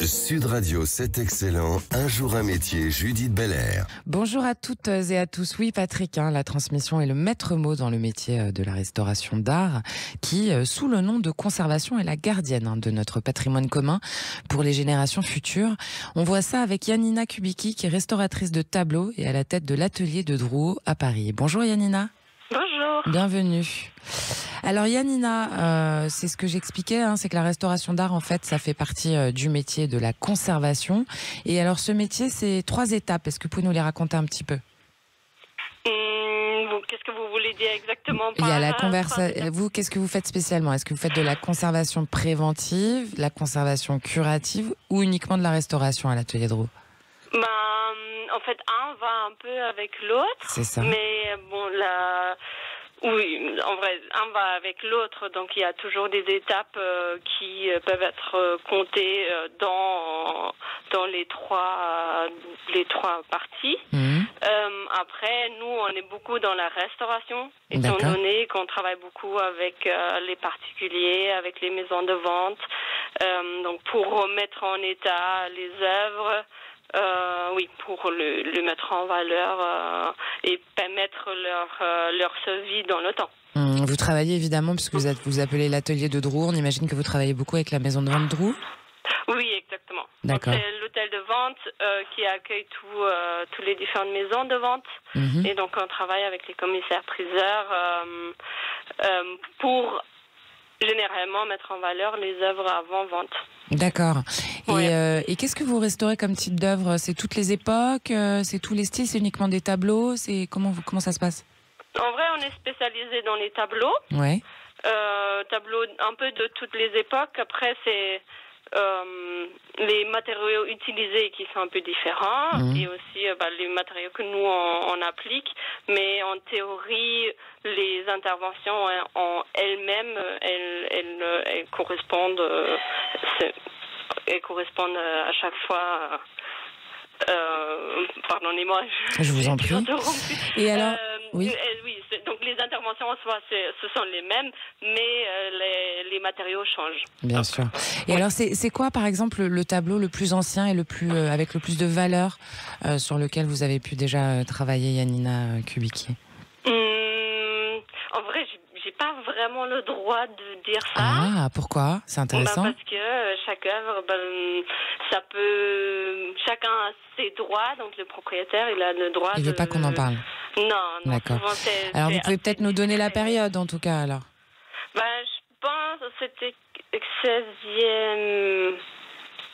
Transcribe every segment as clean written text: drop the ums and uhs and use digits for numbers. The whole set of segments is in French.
Sud Radio, c'est excellent. Un jour un métier, Judith Belair. Bonjour à toutes et à tous. Oui, Patrick, la transmission est le maître mot dans le métier de la restauration d'art qui, sous le nom de conservation, est la gardienne de notre patrimoine commun pour les générations futures. On voit ça avec Yannina Kubicki, qui est restauratrice de tableaux et à la tête de l'atelier de Drouot à Paris. Bonjour Yannina. Bonjour. Bienvenue. Alors Yannina, c'est ce que j'expliquais, c'est que la restauration d'art, en fait, ça fait partie du métier de la conservation. Et alors ce métier, c'est 3 étapes. Est-ce que vous pouvez nous les raconter un petit peu ? Qu'est-ce que vous voulez dire exactement par... Il y a la conversation. Vous, qu'est-ce que vous faites spécialement ? Est-ce que vous faites de la conservation préventive, la conservation curative ou uniquement de la restauration à l'atelier de Drouot ? En fait, un va un peu avec l'autre. C'est ça. Mais bon, oui, en vrai, un va avec l'autre. Donc, il y a toujours des étapes qui peuvent être comptées dans les trois parties. Après, nous, on est beaucoup dans la restauration, étant donné qu'on travaille beaucoup avec les particuliers, avec les maisons de vente. Donc, pour remettre en état les œuvres. Oui, pour le mettre en valeur et permettre leur survie dans le temps. Vous travaillez évidemment, puisque vous appelez l'atelier de Drouot, on imagine que vous travaillez beaucoup avec la maison de vente Drouot ? Oui, exactement. D'accord. Donc, c'est l'hôtel de vente qui accueille toutes les différentes maisons de vente. Et donc, on travaille avec les commissaires-priseurs pour généralement mettre en valeur les œuvres avant vente. D'accord. Ouais. Et qu'est-ce que vous restaurez comme type d'œuvre ? C'est toutes les époques, c'est tous les styles, c'est uniquement des tableaux, c'est comment ça se passe ? En vrai, on est spécialisé dans les tableaux. Ouais. Tableaux un peu de toutes les époques. Après, c'est les matériaux utilisés qui sont un peu différents et aussi les matériaux que nous on applique. Mais en théorie, les interventions en elles-mêmes, elles correspondent. Elles correspondent à chaque fois. Pardonnez-moi. Je vous en prie. Et alors, oui. Donc les interventions en soi, ce sont les mêmes, mais les matériaux changent. Bien sûr. Et alors, c'est quoi, par exemple, le tableau le plus ancien et avec le plus de valeur sur lequel vous avez pu déjà travailler, Yannina Kubicki ? En vrai, j'ai pas vraiment le droit de dire ça. Ah, pourquoi ? C'est intéressant. Parce que chaque œuvre, chacun a ses droits, donc le propriétaire, il a le droit. Il veut pas qu'on en parle. Non. D'accord. Alors vous pouvez peut-être nous donner la période, en tout cas, alors. Je pense que c'était 16e.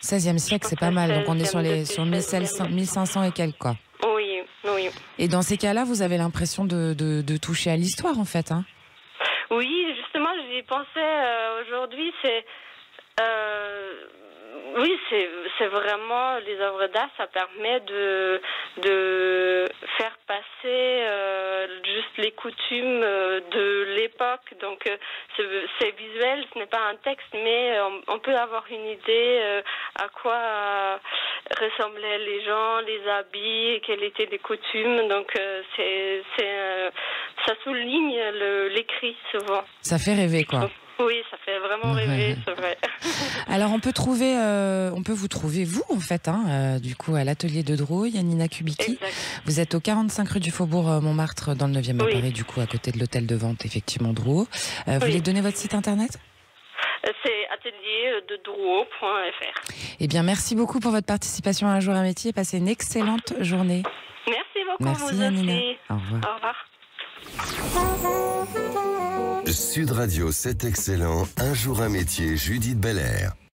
16e siècle, c'est pas mal. Donc on est sur 1500 et quelques, quoi. Oui. Et dans ces cas-là, vous avez l'impression de toucher à l'histoire, en fait, Oui, justement, j'y pensais aujourd'hui. Oui, c'est vraiment les œuvres d'art. Ça permet de faire passer juste les coutumes de l'époque. Donc, c'est visuel, ce n'est pas un texte, mais on peut avoir une idée à quoi ressemblaient les gens, les habits, quelles étaient les coutumes. Donc, ça souligne l'écrit souvent. Ça fait rêver, quoi. Oui, ça fait vraiment rêver, c'est vrai. Alors, on peut vous trouver, vous, en fait, du coup, à l'atelier de Drouot, Yannina Kubicki. Exact. Vous êtes au 45 rue du Faubourg Montmartre, dans le 9e à Paris, du coup, à côté de l'hôtel de vente, effectivement, Drouot. Vous voulez donner votre site internet ? C'est atelierdedrouot.fr. Eh bien, merci beaucoup pour votre participation à Un jour un métier. Passez une excellente journée. Merci beaucoup. Merci, vous Yannina. aussi. Au revoir. Au revoir. Sud Radio, c'est excellent. Un jour un métier, Judith Belair.